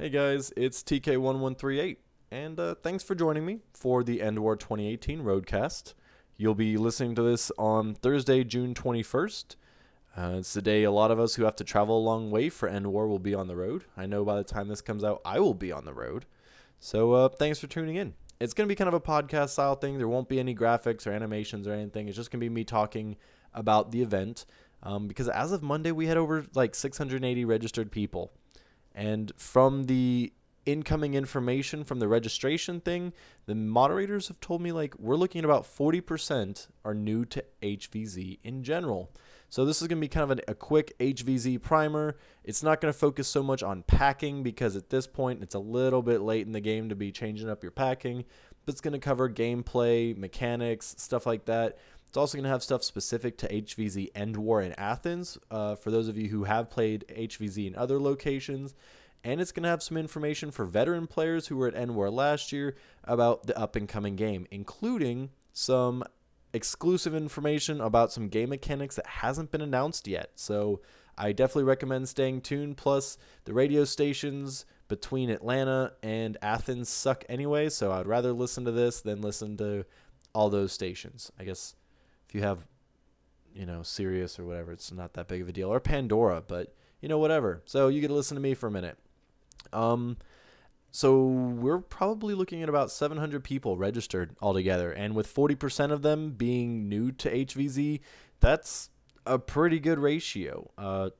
Hey guys, it's TK1138, and thanks for joining me for the Endwar 2018 Roadcast. You'll be listening to this on Thursday, June 21st. It's the day a lot of us who have to travel a long way for Endwar will be on the road. I know by the time this comes out, I will be on the road. So thanks for tuning in. It's going to be kind of a podcast style thing. There won't be any graphics or animations or anything. It's just going to be me talking about the event. Because as of Monday, we had over like 680 registered people. And from the incoming information from the registration thing, the moderators have told me like we're looking at about 40% are new to HvZ in general. So this is going to be kind of a quick HvZ primer. It's not going to focus so much on packing because at this point it's a little bit late in the game to be changing up your packing. But it's going to cover gameplay, mechanics, stuff like that. It's also going to have stuff specific to HvZ Endwar in Athens for those of you who have played HvZ in other locations. And it's going to have some information for veteran players who were at Endwar last year about the up-and-coming game, including some exclusive information about some game mechanics that hasn't been announced yet. So I definitely recommend staying tuned. Plus, the radio stations between Atlanta and Athens suck anyway, so I'd rather listen to this than listen to all those stations. I guess if you have, Sirius or whatever, it's not that big of a deal. Or Pandora, but, whatever. So you get to listen to me for a minute. So we're probably looking at about 700 people registered altogether. And with 40% of them being new to HvZ, that's a pretty good ratio,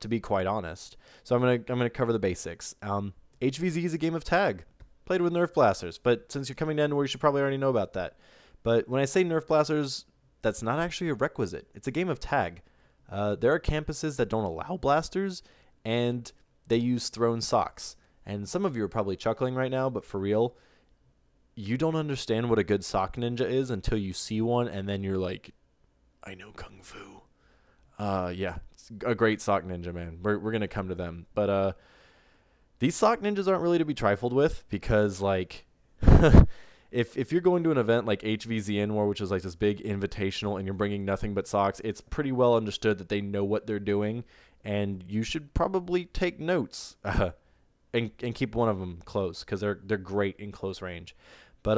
to be quite honest. So I'm gonna cover the basics. HvZ is a game of tag, played with Nerf blasters. But since you're coming to Endwar, you should probably already know about that. But when I say Nerf blasters, that's not actually a requisite. It's a game of tag. There are campuses that don't allow blasters, and they use thrown socks. And some of you are probably chuckling right now, but for real, you don't understand what a good sock ninja is until you see one, and then you're like, I know Kung Fu. Yeah, it's a great sock ninja, man. We're going to come to them. But these sock ninjas aren't really to be trifled with because, like, if you're going to an event like HvZ Endwar, which is like this big invitational, and you're bringing nothing but socks, it's pretty well understood that they know what they're doing, and you should probably take notes. And keep one of them close because they're great in close range. But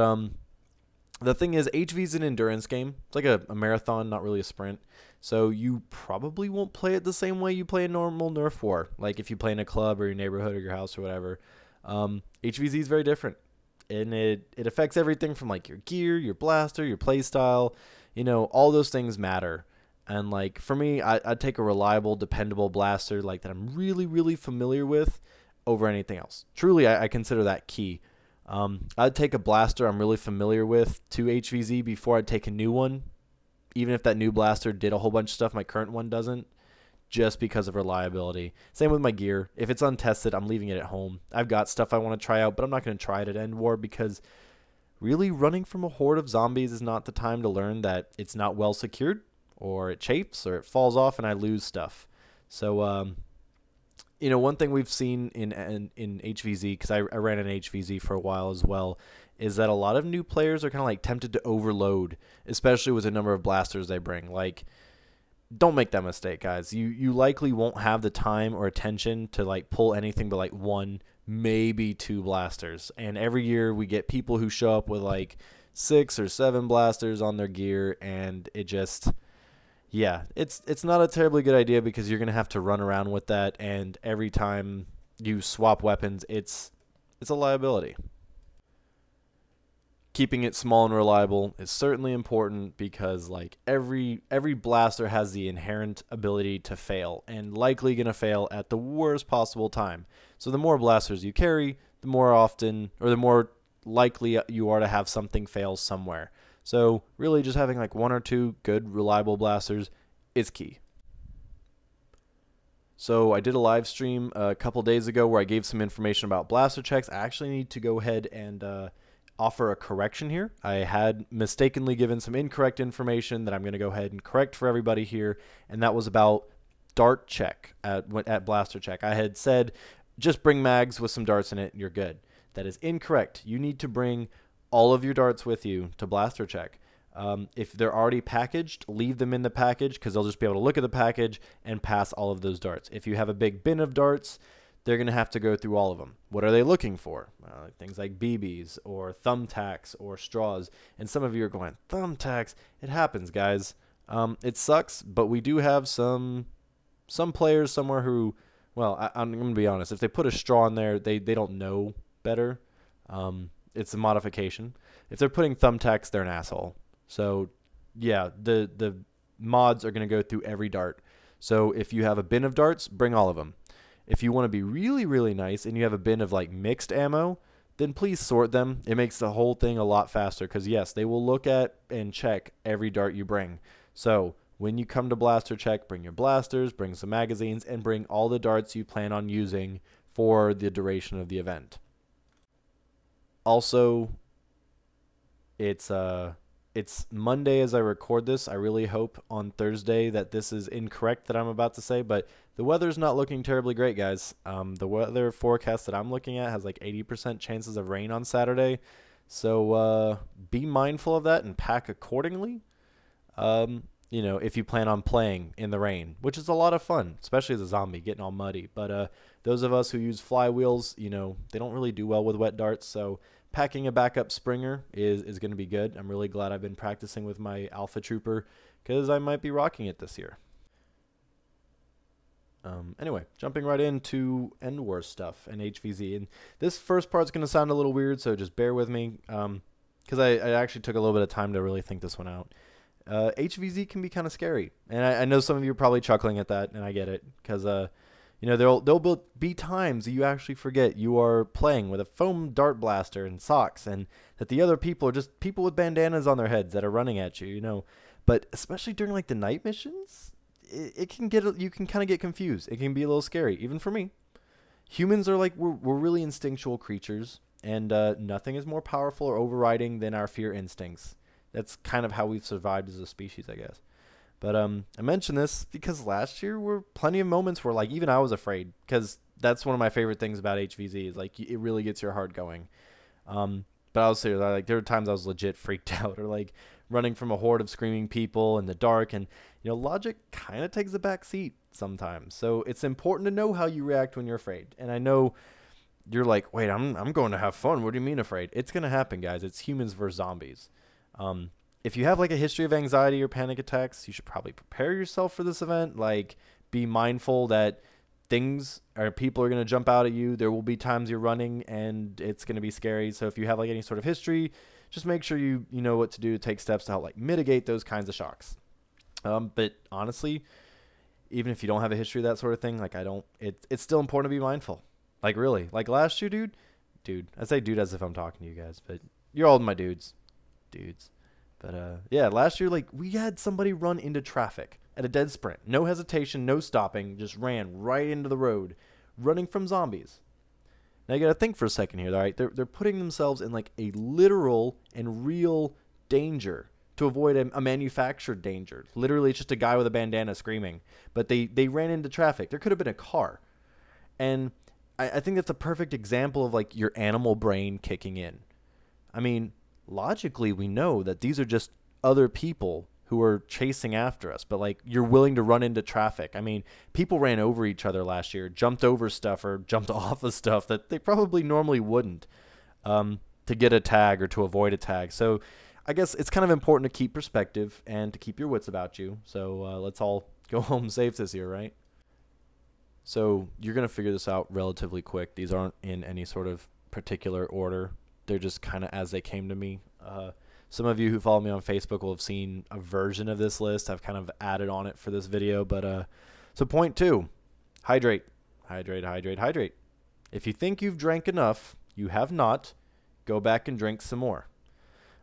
the thing is, HV is an endurance game. It's like a marathon, not really a sprint. So you probably won't play it the same way you play a normal Nerf war. Like if you play in a club or your neighborhood or your house or whatever. HvZ is very different. And it affects everything from like your gear, your blaster, your play style. All those things matter. And like for me, I'd take a reliable, dependable blaster like that I'm really, really familiar with over anything else. Truly, I consider that key. I'd take a blaster I'm really familiar with to HvZ before I'd take a new one, even if that new blaster did a whole bunch of stuff my current one doesn't, just because of reliability. Same with my gear. If it's untested, I'm leaving it at home. I've got stuff I want to try out, but I'm not going to try it at Endwar because really running from a horde of zombies is not the time to learn that it's not well secured, or it chafes, or it falls off and I lose stuff. So, one thing we've seen in HvZ, because I ran an HvZ for a while as well, is that a lot of new players are kind of like tempted to overload, especially with the number of blasters they bring. Like, don't make that mistake, guys. You likely won't have the time or attention to like pull anything but like one, maybe two blasters. And every year we get people who show up with like 6 or 7 blasters on their gear, and it just... yeah, it's not a terribly good idea because you're going to have to run around with that, and every time you swap weapons, it's a liability. Keeping it small and reliable is certainly important because like every blaster has the inherent ability to fail, and likely going to fail at the worst possible time. So the more blasters you carry, the more often, or the more likely you are to have something fail somewhere. So really just having like 1 or 2 good, reliable blasters is key. So I did a live stream a couple days ago where I gave some information about blaster checks. I actually need to go ahead and offer a correction here. I had mistakenly given some incorrect information that I'm going to go ahead and correct for everybody here, and that was about dart check at blaster check. I had said just bring mags with some darts in it and you're good. That is incorrect. You need to bring all of your darts with you to blaster check. If they're already packaged, leave them in the package because they'll just be able to look at the package and pass all of those darts. If you have a big bin of darts, they're going to have to go through all of them. What are they looking for? Things like BBs or thumbtacks or straws. And some of you are going, thumbtacks? It happens, guys. It sucks, but we do have some players somewhere who, well, I'm going to be honest. If they put a straw in there, they don't know better. It's a modification. If they're putting thumbtacks, they're an asshole. So, yeah, the mods are going to go through every dart. So if you have a bin of darts, bring all of them. If you want to be really, really nice and you have a bin of like mixed ammo, then please sort them. It makes the whole thing a lot faster because, yes, they will look at and check every dart you bring. So when you come to blaster check, bring your blasters, bring some magazines, and bring all the darts you plan on using for the duration of the event. Also, it's Monday as I record this. I really hope on Thursday that this is incorrect that I'm about to say, but the weather's not looking terribly great, guys. The weather forecast that I'm looking at has like 80% chances of rain on Saturday. So be mindful of that and pack accordingly. You know, if you plan on playing in the rain, which is a lot of fun, especially as a zombie, getting all muddy. But those of us who use flywheels, you know, they don't really do well with wet darts, so packing a backup Springer is going to be good. I'm really glad I've been practicing with my Alpha Trooper because I might be rocking it this year. Anyway, jumping right into Endwar stuff and HvZ. And this first part's going to sound a little weird, so just bear with me because I actually took a little bit of time to really think this one out. HvZ can be kind of scary. And I know some of you are probably chuckling at that, and I get it because you know, there'll be times that you actually forget you are playing with a foam dart blaster and socks, and that the other people are just people with bandanas on their heads that are running at you, you know. But especially during like the night missions, you can kind of get confused. It can be a little scary, even for me. Humans are like we're really instinctual creatures, and nothing is more powerful or overriding than our fear instincts. That's kind of how we've survived as a species, I guess. But I mention this because last year were plenty of moments where like even I was afraid, because that's one of my favorite things about HvZ is like it really gets your heart going. But I was serious, like there were times I was legit freaked out, or like running from a horde of screaming people in the dark, and you know, logic kind of takes a back seat sometimes. So it's important to know how you react when you're afraid. And I know you're like, wait, I'm going to have fun. What do you mean afraid? It's gonna happen, guys. It's humans versus zombies. If you have like a history of anxiety or panic attacks, you should probably prepare yourself for this event. Like, be mindful that things or people are going to jump out at you. There will be times you're running and it's going to be scary. So if you have like any sort of history, just make sure you know what to do to take steps to help like mitigate those kinds of shocks. But honestly, even if you don't have a history of that sort of thing, like it's still important to be mindful. Like really, like last year, dude, I say dude as if I'm talking to you guys, but you're all my dudes. But yeah, last year, like, we had somebody run into traffic at a dead sprint. No hesitation, no stopping, just ran right into the road, running from zombies. Now, you got to think for a second here, all right? They're putting themselves in, like, a literal and real danger to avoid a manufactured danger. Literally, it's just a guy with a bandana screaming. But they ran into traffic. There could have been a car. And I think that's a perfect example of, like, your animal brain kicking in. I mean, logically, we know that these are just other people who are chasing after us, but like you're willing to run into traffic. I mean, people ran over each other last year, jumped over stuff or jumped off of stuff that they probably normally wouldn't to get a tag or to avoid a tag. So I guess it's kind of important to keep perspective and to keep your wits about you. So let's all go home safe this year, right? So you're going to figure this out relatively quick. These aren't in any sort of particular order. They're just kind of as they came to me. Some of you who follow me on Facebook will have seen a version of this list. I've kind of added on it for this video. But so point 2, hydrate. Hydrate. If you think you've drank enough, you have not. Go back and drink some more.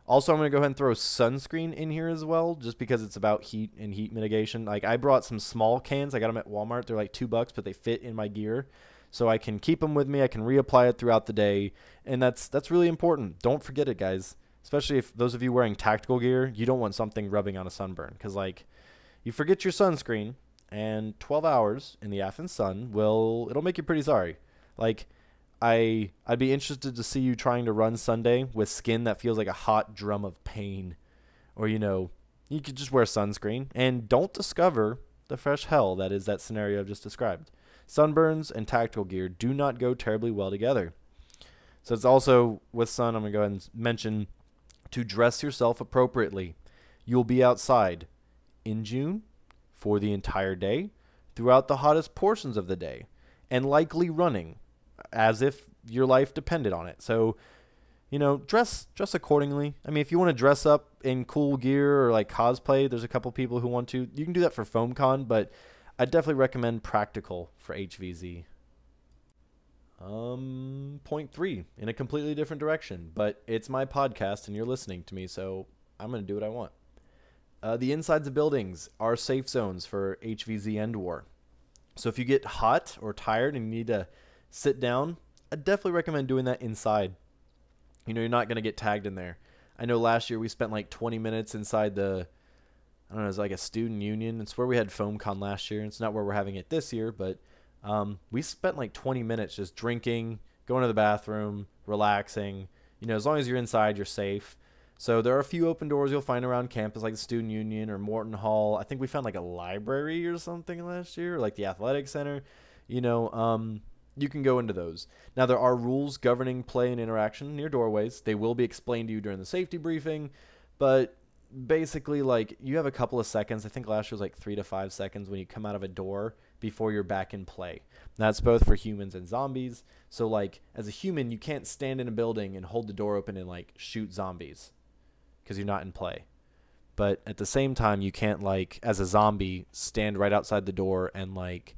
Also, I'm going to go ahead and throw sunscreen in here as well, just because it's about heat and heat mitigation. Like, I brought some small cans. I got them at Walmart. They're like $2, but they fit in my gear. So I can keep them with me. I can reapply it throughout the day. And that's really important. Don't forget it, guys. Especially if those of you wearing tactical gear, you don't want something rubbing on a sunburn. Because, like, you forget your sunscreen, and 12 hours in the Athens sun it'll make you pretty sorry. Like, I'd be interested to see you trying to run Sunday with skin that feels like a hot drum of pain. Or, you know, you could just wear sunscreen. And don't discover the fresh hell that is that scenario I've just described. Sunburns and tactical gear do not go terribly well together. So it's also, with sun, I'm going to go ahead and mention to dress yourself appropriately. You'll be outside in June for the entire day, throughout the hottest portions of the day, and likely running as if your life depended on it. So, you know, dress accordingly. I mean, if you want to dress up in cool gear or like cosplay, there's a couple people who want to. You can do that for FoamCon, but I definitely recommend practical for HvZ. Point 3, in a completely different direction, but it's my podcast and you're listening to me, so I'm going to do what I want. The insides of buildings are safe zones for HvZ Endwar. So if you get hot or tired and you need to sit down, I definitely recommend doing that inside. You know, you're not going to get tagged in there. I know last year we spent like 20 minutes inside the, I don't know, it's like a student union. It's where we had FoamCon last year. It's not where we're having it this year, but we spent like 20 minutes just drinking, going to the bathroom, relaxing. You know, as long as you're inside, you're safe. So there are a few open doors you'll find around campus, like the Student Union or Morton Hall. I think we found like a library or something last year, or like the Athletic Center. You know, you can go into those. Now, there are rules governing play and interaction near doorways. They will be explained to you during the safety briefing, but basically, like, you have a couple of seconds. I think last year was like 3 to 5 seconds when you come out of a door before you're back in play. That's both for humans and zombies. So, like, as a human, you can't stand in a building and hold the door open and, like, shoot zombies because you're not in play. But at the same time, you can't, like, as a zombie, stand right outside the door and, like,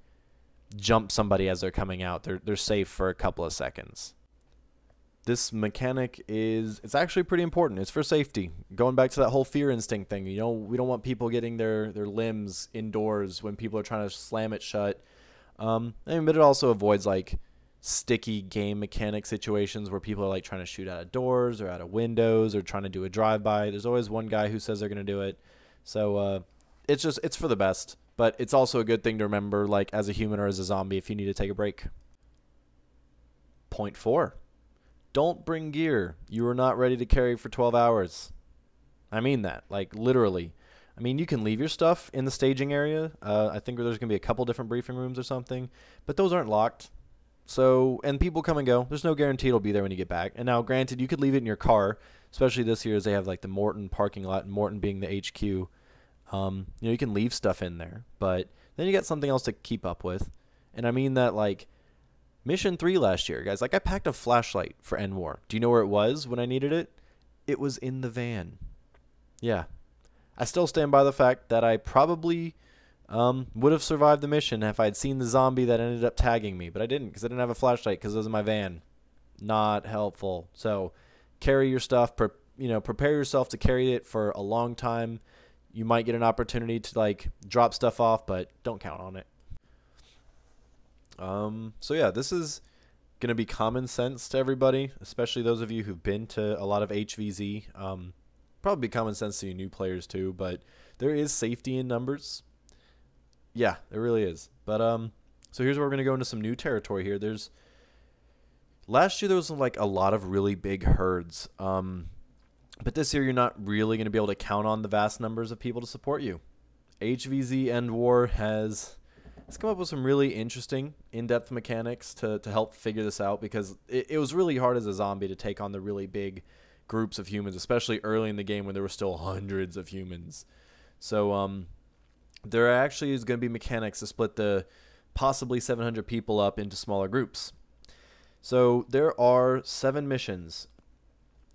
jump somebody as they're coming out. They're safe for a couple of seconds. This mechanic it's actually pretty important. It's for safety. Going back to that whole fear instinct thing, you know, we don't want people getting their limbs indoors when people are trying to slam it shut. But it also avoids like sticky game mechanic situations where people are like trying to shoot out of doors or out of windows or trying to do a drive-by. There's always one guy who says they're going to do it. So it's for the best. But it's also a good thing to remember, like, as a human or as a zombie, if you need to take a break. Point 4. Don't bring gear you are not ready to carry for 12 hours. I mean that, like, literally. I mean, you can leave your stuff in the staging area. I think there's going to be a couple different briefing rooms or something, but those aren't locked. So, and people come and go. There's no guarantee it'll be there when you get back. And now, granted, you could leave it in your car, especially this year as they have, like, the Morton parking lot, and Morton being the HQ. You know, you can leave stuff in there, but then you got something else to keep up with. And I mean that, like, Mission 3 last year, guys. Like, I packed a flashlight for Endwar. Do you know where it was when I needed it? It was in the van. Yeah. I still stand by the fact that I probably would have survived the mission if I had seen the zombie that ended up tagging me, but I didn't because I didn't have a flashlight because it was in my van. Not helpful. So carry your stuff. Prepare yourself to carry it for a long time. You might get an opportunity to, like, drop stuff off, but don't count on it. So yeah, this is going to be common sense to everybody, especially those of you who've been to a lot of HvZ. Probably common sense to you new players too, but there is safety in numbers. Yeah, there really is. But so here's where we're going to go into some new territory here. Last year there was like a lot of really big herds. But this year you're not really going to be able to count on the vast numbers of people to support you. HvZ Endwar has come up with some really interesting in-depth mechanics to help figure this out, because it was really hard as a zombie to take on the really big groups of humans, especially early in the game when there were still hundreds of humans. So there actually is going to be mechanics to split the possibly 700 people up into smaller groups. So there are 7 missions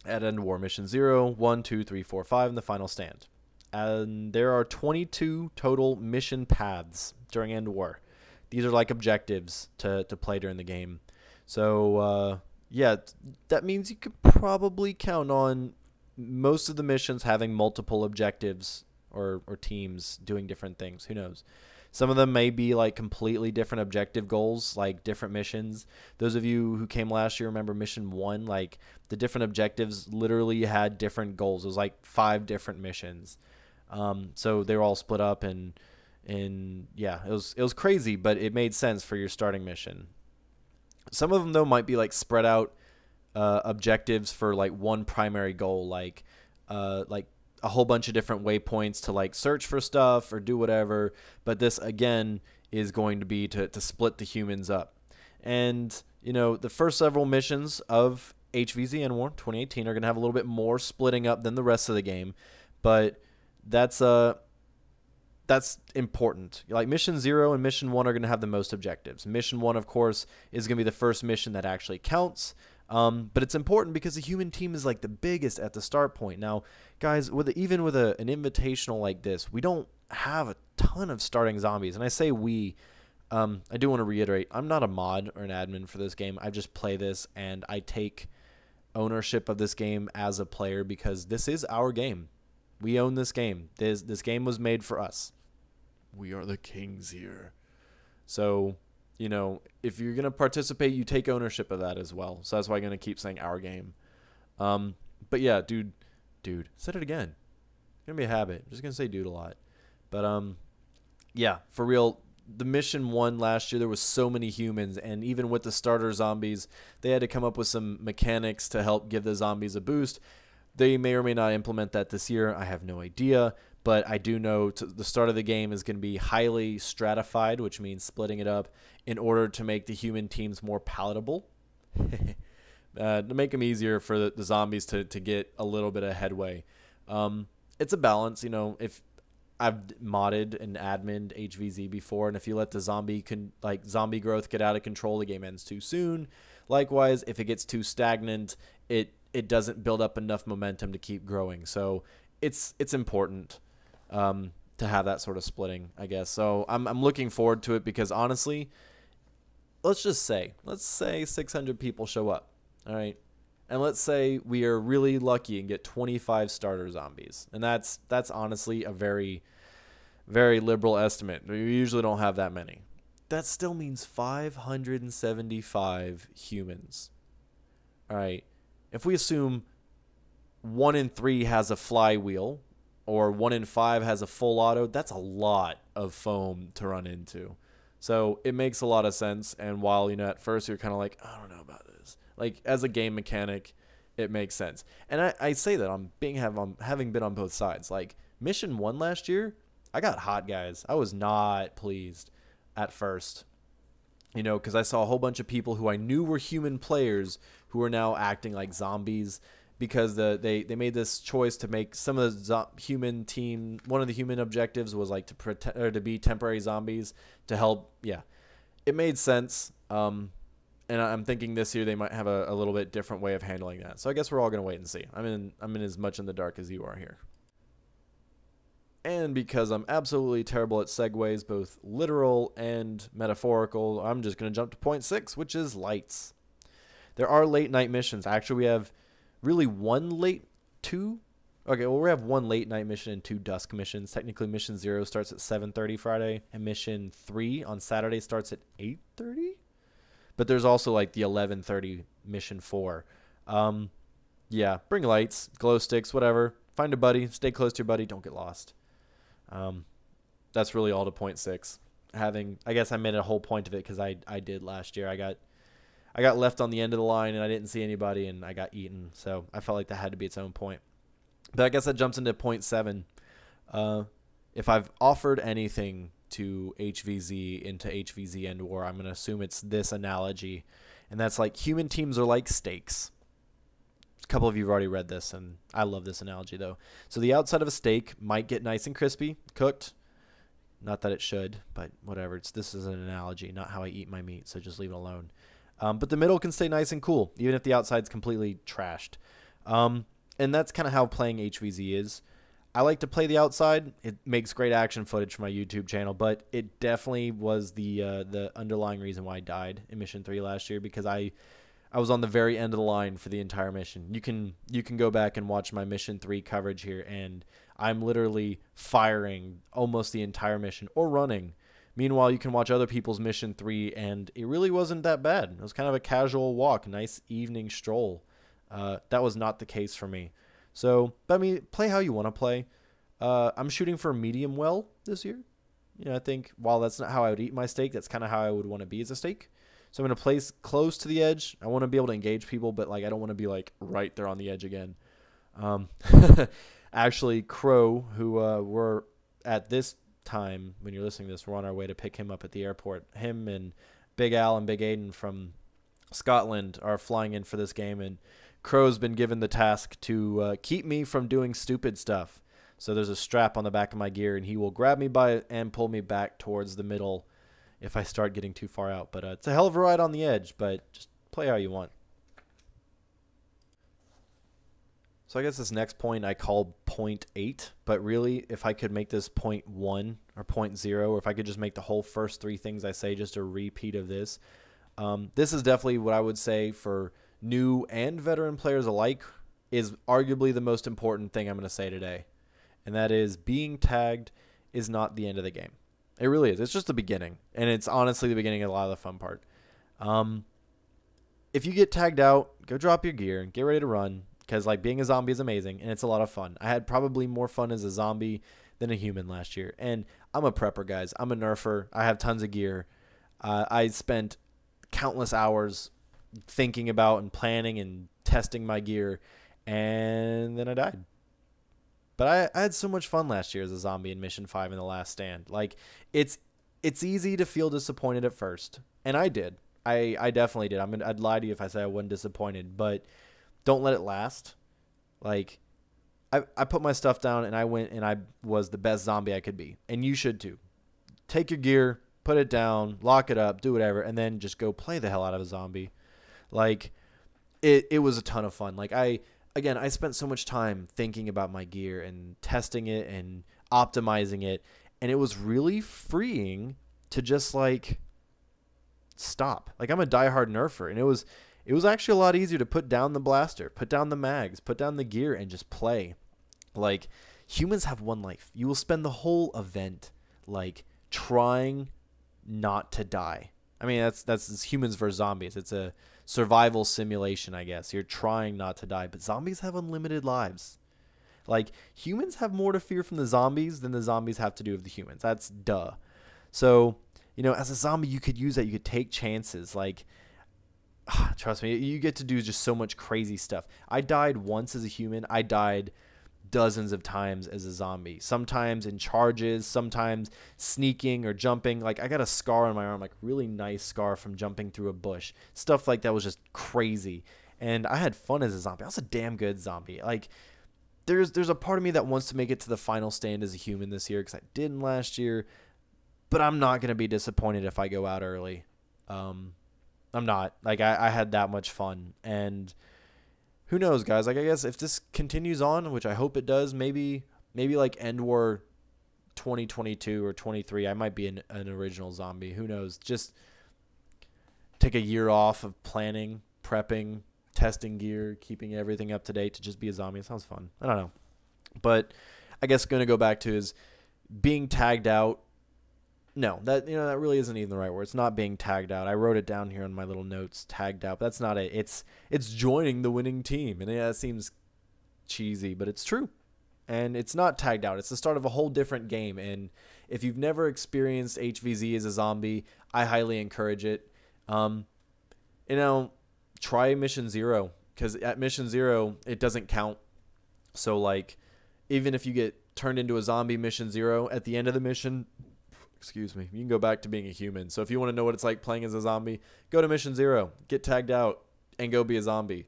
at Endwar: Mission 0, 1, 2, 3, 4, 5, and the final stand. And there are 22 total mission paths during Endwar. These are like objectives to play during the game. So yeah, that means you could probably count on most of the missions having multiple objectives or teams doing different things. Who knows? Some of them may be like completely different objective goals, like different missions. Those of you who came last year remember Mission 1, like the different objectives literally had different goals. It was like 5 different missions. So they were all split up, and yeah, it was crazy, but it made sense for your starting mission. Some of them though might be like spread out objectives for like one primary goal, like a whole bunch of different waypoints to like search for stuff or do whatever. But this again is going to be to split the humans up. And, you know, the first several missions of HvZ Endwar 2018 are going to have a little bit more splitting up than the rest of the game, but that's important. Like mission 0 and mission 1 are going to have the most objectives. Mission 1, of course, is going to be the first mission that actually counts. But it's important because the human team is like the biggest at the start point. Now, guys, even with an invitational like this, we don't have a ton of starting zombies. And I say we, I do want to reiterate, I'm not a mod or an admin for this game. I just play this and I take ownership of this game as a player because this is our game. We own this game. This game was made for us. We are the kings here. So, you know, if you're going to participate, you take ownership of that as well. So that's why I'm going to keep saying our game. But yeah, dude, said it again. It's going to be a habit. I'm just going to say dude a lot. But yeah, for real, the mission 1 last year, there was so many humans, and even with the starter zombies, they had to come up with some mechanics to help give the zombies a boost. They may or may not implement that this year. I have no idea. But I do know the start of the game is going to be highly stratified, which means splitting it up in order to make the human teams more palatable. To make them easier for the zombies to get a little bit of headway. It's a balance, you know. If I've modded and adminned HvZ before, and if you let the zombie growth get out of control, the game ends too soon. Likewise, if it gets too stagnant, it doesn't build up enough momentum to keep growing. So it's important to have that sort of splitting, I guess. So I'm looking forward to it because honestly, let's say 600 people show up, all right? And let's say we are really lucky and get 25 starter zombies. And that's honestly a very, very liberal estimate. We usually don't have that many. That still means 575 humans. All right. If we assume 1 in 3 has a flywheel or 1 in 5 has a full auto, that's a lot of foam to run into. So it makes a lot of sense. And while, you know, at first you're kind of like, I don't know about this. Like, as a game mechanic, it makes sense. And I say that I'm having been on both sides. Like, mission 1 last year, I got hot, guys. I was not pleased at first. You know, because I saw a whole bunch of people who I knew were human players who were now acting like zombies because they made this choice to make some of the human team. One of the human objectives was like to be temporary zombies to help. Yeah, it made sense. And I'm thinking this year they might have a little bit different way of handling that. So I guess we're all gonna wait and see. I'm in as much in the dark as you are here. And because I'm absolutely terrible at segues, both literal and metaphorical, I'm just going to jump to point 6, which is lights. There are late night missions. Actually, we have really we have 1 late night mission and 2 dusk missions. Technically, mission 0 starts at 7:30 Friday, and mission 3 on Saturday starts at 8:30. But there's also like the 11:30 mission 4. Yeah, bring lights, glow sticks, whatever. Find a buddy, stay close to your buddy, don't get lost. That's really all to point 6. I guess I made a whole point of it because I did last year. I got left on the end of the line and I didn't see anybody and I got eaten. So I felt like that had to be its own point. But I guess that jumps into point 7. If I've offered anything to HvZ into HvZ Endwar, I'm going to assume it's this analogy. And that's like human teams are like steaks. A couple of you have already read this, and I love this analogy, though. So the outside of a steak might get nice and crispy, cooked. Not that it should, but whatever. This is an analogy, not how I eat my meat, so just leave it alone. But the middle can stay nice and cool, even if the outside's completely trashed. And that's kind of how playing HvZ is. I like to play the outside. It makes great action footage for my YouTube channel, but it definitely was the underlying reason why I died in Mission 3 last year, because I was on the very end of the line for the entire mission. You can go back and watch my Mission 3 coverage here, and I'm literally firing almost the entire mission or running. Meanwhile, you can watch other people's Mission 3, and it really wasn't that bad. It was kind of a casual walk, nice evening stroll. That was not the case for me. So, but I mean, play how you want to play. I'm shooting for medium well this year. You know, I think while that's not how I would eat my steak, that's kind of how I would want to be as a steak. So I'm going to place close to the edge. I want to be able to engage people, but like I don't want to be like right there on the edge again. Actually, Crow, who were at this time when you're listening to this, we're on our way to pick him up at the airport. Him and Big Al and Big Aiden from Scotland are flying in for this game, and Crow's been given the task to keep me from doing stupid stuff. So there's a strap on the back of my gear, and he will grab me by it and pull me back towards the middle if I start getting too far out. But it's a hell of a ride on the edge, but just play how you want. So I guess this next point I call point 8, but really if I could make this point 1 or point 0, or if I could just make the whole first 3 things I say just a repeat of this, this is definitely what I would say for new and veteran players alike is arguably the most important thing I'm going to say today. And that is being tagged is not the end of the game. It really is. It's just the beginning. And it's honestly the beginning of a lot of the fun part. If you get tagged out, go drop your gear and get ready to run. Because like being a zombie is amazing and it's a lot of fun. I had probably more fun as a zombie than a human last year. And I'm a prepper, guys. I'm a nerfer. I have tons of gear. I spent countless hours thinking about and planning and testing my gear. And then I died. But I had so much fun last year as a zombie in Mission 5 in The Last Stand. Like, it's easy to feel disappointed at first. And I did. I definitely did. I'd lie to you if I said I wasn't disappointed. But don't let it last. Like, I put my stuff down and I went and I was the best zombie I could be. And you should too. Take your gear, put it down, lock it up, do whatever, and then just go play the hell out of a zombie. Like, it was a ton of fun. Like, I spent so much time thinking about my gear and testing it and optimizing it. And it was really freeing to just, like, stop. Like, I'm a diehard nerfer. And it was actually a lot easier to put down the blaster, put down the mags, put down the gear, and just play. Like, humans have one life. You will spend the whole event, like, trying not to die. I mean, that's humans versus zombies. It's a survival simulation, I guess. You're trying not to die, but zombies have unlimited lives. Like, humans have more to fear from the zombies than the zombies have to do with the humans. That's duh. So, you know, as a zombie, you could use that. You could take chances. Like, trust me, you get to do just so much crazy stuff. I died once as a human. I died dozens of times as a zombie. Sometimes in charges, sometimes sneaking or jumping. Like, I got a scar on my arm, like really nice scar from jumping through a bush. Stuff like that was just crazy. And I had fun as a zombie. I was a damn good zombie. Like, there's a part of me that wants to make it to the final stand as a human this year because I didn't last year. But I'm not going to be disappointed if I go out early. I'm not. Like, I had that much fun. And who knows, guys? Like, I guess if this continues on, which I hope it does, maybe like Endwar 2022 or 23, I might be an original zombie. Who knows? Just take a year off of planning, prepping, testing gear, keeping everything up to date to just be a zombie. It sounds fun. I don't know. But I guess going to go back to is being tagged out. No, that really isn't even the right word. It's not being tagged out. I wrote it down here on my little notes, tagged out. But that's not it. It's joining the winning team. And yeah, it seems cheesy, but it's true. And it's not tagged out. It's the start of a whole different game. And if you've never experienced HvZ as a zombie, I highly encourage it. Try Mission 0. Because at Mission 0, it doesn't count. So, like, even if you get turned into a zombie Mission 0, at the end of the mission, you can go back to being a human. So if you want to know what it's like playing as a zombie, go to Mission 0, get tagged out, and go be a zombie.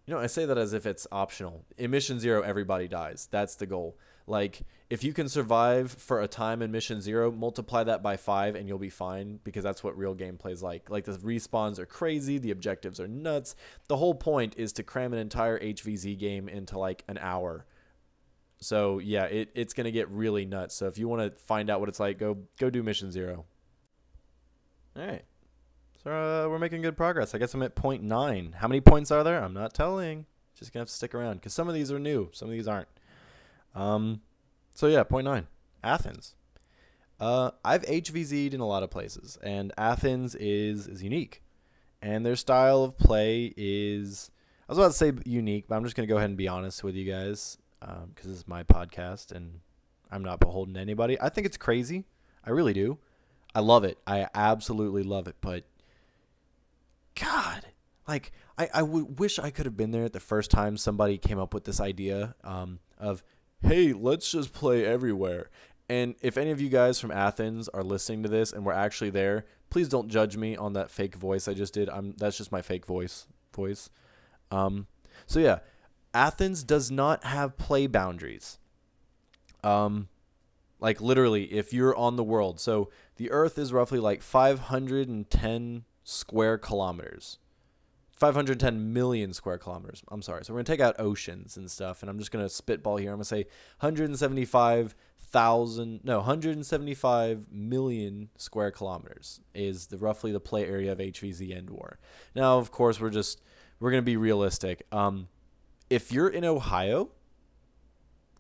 You know, I say that as if it's optional. In Mission 0, everybody dies. That's the goal. Like, if you can survive for a time in Mission 0, multiply that by 5 and you'll be fine, because that's what real gameplay is like. Like, the respawns are crazy, the objectives are nuts. The whole point is to cram an entire HvZ game into like an hour. So, yeah, it's going to get really nuts. So, if you want to find out what it's like, go do Mission 0. All right. So, we're making good progress. I guess I'm at point 9. How many points are there? I'm not telling. Just going to have to stick around because some of these are new. Some of these aren't. So, yeah, point 9. Athens. I've HvZ'd in a lot of places, and Athens is unique. And their style of play is, I was about to say unique, but I'm just going to go ahead and be honest with you guys. Because this is my podcast and I'm not beholden to anybody. I think it's crazy. I really do. I love it. I absolutely love it. But, God, like, I wish I could have been there at the first time somebody came up with this idea of, hey, let's just play everywhere. And if any of you guys from Athens are listening to this and we're actually there, please don't judge me on that fake voice I just did. That's just my fake voice. So yeah, Athens does not have play boundaries. Like literally, if you're on the world, so the Earth is roughly like 510 square kilometers. 510 million square kilometers. I'm sorry. So we're going to take out oceans and stuff, and I'm just going to spitball here. I'm going to say 175 million square kilometers is roughly the play area of HvZ Endwar. Now, of course, we're going to be realistic. If you're in Ohio,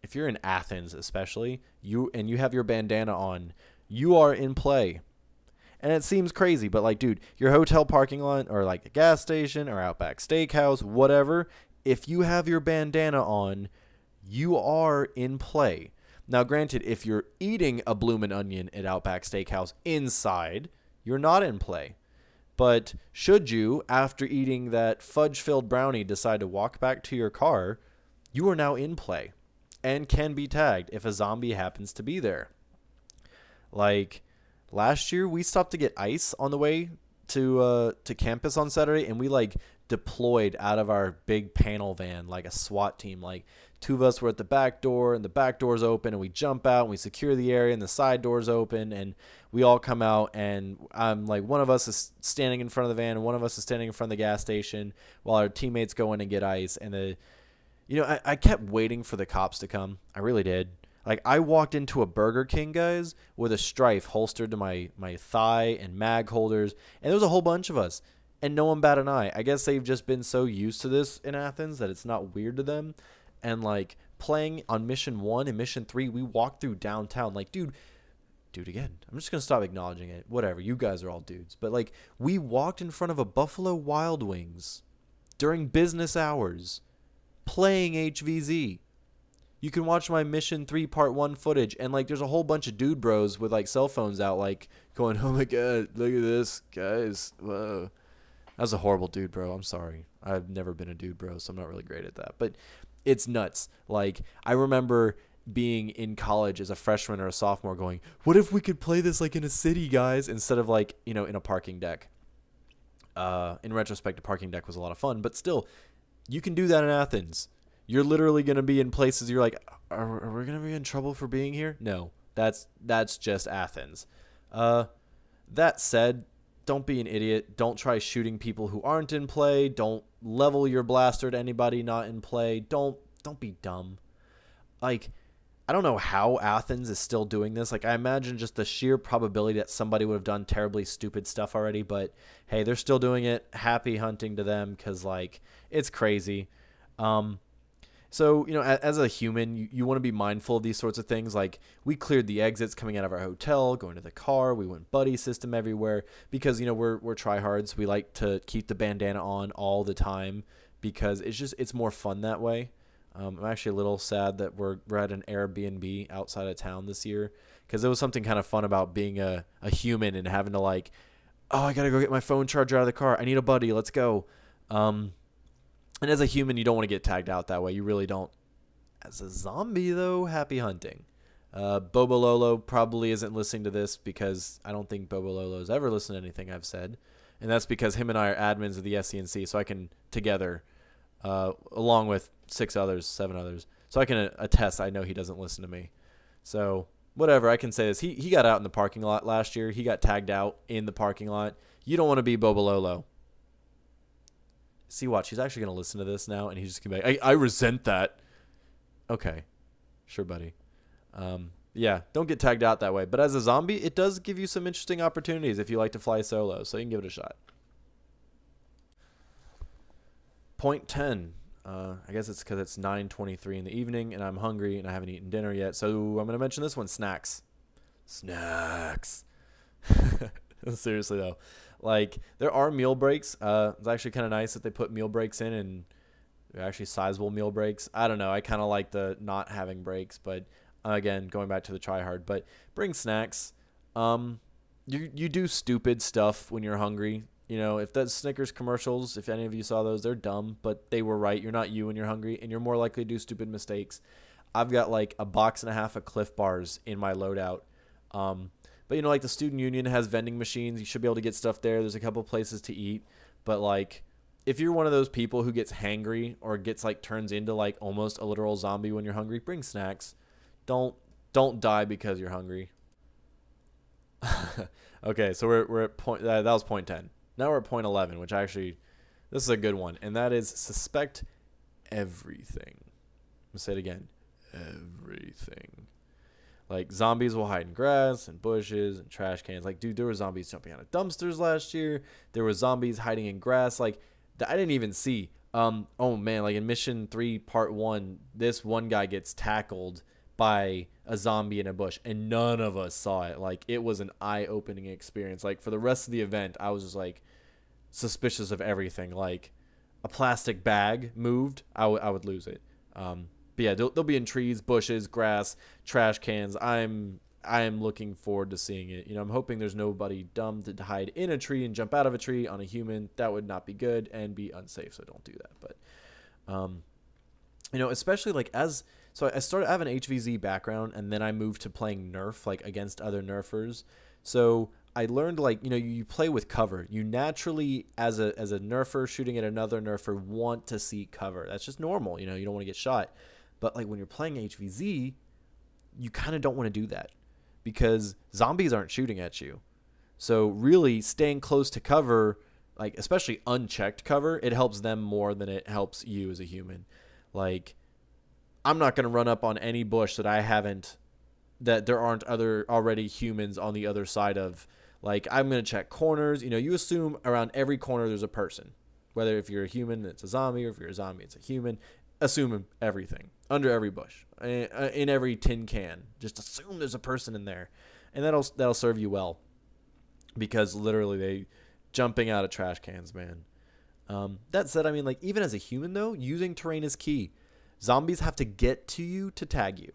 if you're in Athens especially, you have your bandana on, you are in play. And it seems crazy, but like, dude, your hotel parking lot or like a gas station or Outback Steakhouse, whatever, if you have your bandana on, you are in play. Now, granted, if you're eating a bloomin' onion at Outback Steakhouse inside, you're not in play. But should you, after eating that fudge-filled brownie, decide to walk back to your car, you are now in play and can be tagged if a zombie happens to be there. Like, last year, we stopped to get ice on the way to campus on Saturday, and we, like, deployed out of our big panel van like a SWAT team. Like, two of us were at the back door, and the back door's open, and we jump out, and we secure the area, and the side door's open, and we all come out, and like, one of us is standing in front of the van, and one of us is standing in front of the gas station while our teammates go in and get ice. And I kept waiting for the cops to come. I really did. Like, I walked into a Burger King, guys, with a strife holstered to my thigh and mag holders, and there was a whole bunch of us, and no one bat an eye. I guess they've just been so used to this in Athens that it's not weird to them. And, like, playing on Mission 1 and Mission 3, we walked through downtown. Like, dude, again, I'm just going to stop acknowledging it. Whatever, you guys are all dudes. But, like, we walked in front of a Buffalo Wild Wings during business hours playing HvZ. You can watch my Mission 3 Part 1 footage, and, like, there's a whole bunch of dude bros with, like, cell phones out, like, going, oh, my God, look at this, guys. Whoa. That was a horrible dude bro. I'm sorry. I've never been a dude bro, so I'm not really great at that. But it's nuts. Like, I remember being in college as a freshman or a sophomore going, what if we could play this, like, in a city, guys, instead of, like, in a parking deck. In retrospect, a parking deck was a lot of fun, but still, you can do that in Athens. You're literally going to be in places you're like, are we going to be in trouble for being here? No, that's just Athens. That said, don't be an idiot. Don't try shooting people who aren't in play. Don't level your blaster at anybody not in play. Don't be dumb. Like, I don't know how Athens is still doing this. Like, I imagine just the sheer probability that somebody would have done terribly stupid stuff already, but hey, they're still doing it. Happy hunting to them, because, like, it's crazy. So, as a human, you want to be mindful of these sorts of things. Like, we cleared the exits coming out of our hotel, going to the car. We went buddy system everywhere because, we're tryhards. We like to keep the bandana on all the time because it's more fun that way. I'm actually a little sad that we're at an Airbnb outside of town this year because there was something kind of fun about being a human and having to, like, oh, I got to go get my phone charger out of the car. I need a buddy. Let's go. And as a human, you don't want to get tagged out that way. You really don't. As a zombie, though, happy hunting. Bobo Lolo probably isn't listening to this because I don't think Bobo Lolo's ever listened to anything I've said. And that's because him and I are admins of the SCNC, so I can, together, along with 7 others, so I can attest I know he doesn't listen to me. So, whatever, I can say this. He got out in the parking lot last year. He got tagged out in the parking lot. You don't want to be Bobo Lolo. See, watch. He's actually going to listen to this now, and he's just going to be like, I resent that. Okay. Sure, buddy. Yeah, don't get tagged out that way. But as a zombie, it does give you some interesting opportunities if you like to fly solo, so you can give it a shot. Point 10. I guess it's because it's 9:23 in the evening, and I'm hungry, and I haven't eaten dinner yet, so I'm going to mention this one, snacks. Snacks. Seriously, though. Like, there are meal breaks. It's actually kind of nice that they put meal breaks in, and they're actually sizable meal breaks. I don't know. I kind of like the not having breaks, but again, going back to the try hard. But bring snacks. You do stupid stuff when you're hungry. If that's Snickers commercials, if any of you saw those, they're dumb, but they were right. You're not you when you're hungry, and you're more likely to do stupid mistakes. I've got like a box and a half of Cliff Bars in my loadout. But you know, like the student union has vending machines. You should be able to get stuff there. There's a couple places to eat. But like, if you're one of those people who gets hangry or gets like turns into like almost a literal zombie when you're hungry, bring snacks. Don't die because you're hungry. Okay, so we're at point that was point 10. Now we're at point 11, which actually this is a good one, and that is suspect everything. I'm gonna say it again. Everything. Like, zombies will hide in grass and bushes and trash cans. Like, dude, there were zombies jumping out of dumpsters last year. There were zombies hiding in grass. Like, I didn't even see. Oh, man, like in Mission 3, Part 1, this one guy gets tackled by a zombie in a bush, and none of us saw it. Like, it was an eye-opening experience. Like, for the rest of the event, I was just, like, suspicious of everything. Like, a plastic bag moved, I would lose it. But yeah, they'll be in trees, bushes, grass, trash cans. I am looking forward to seeing it. You know, I'm hoping there's nobody dumb to hide in a tree and jump out of a tree on a human. That would not be good and be unsafe, so don't do that. But, you know, especially like so I have an HvZ background, and then I moved to playing Nerf, like against other Nerfers. So I learned, like, you know, you play with cover. You naturally, as a Nerfer shooting at another Nerfer, want to seek cover. That's just normal. You know, you don't want to get shot. But like when you're playing HvZ, you kind of don't want to do that because zombies aren't shooting at you. So really staying close to cover, like especially unchecked cover, it helps them more than it helps you as a human. Like, I'm not going to run up on any bush that there aren't already humans on the other side of. Like, I'm going to check corners. You know, you assume around every corner there's a person. Whether if you're a human, it's a zombie, or if you're a zombie, it's a human. Assume everything. Under every bush. In every tin can. Just assume there's a person in there. And that'll serve you well. Because literally they jumping out of trash cans, man. That said, I mean, like, even as a human, though, using terrain is key. Zombies have to get to you to tag you.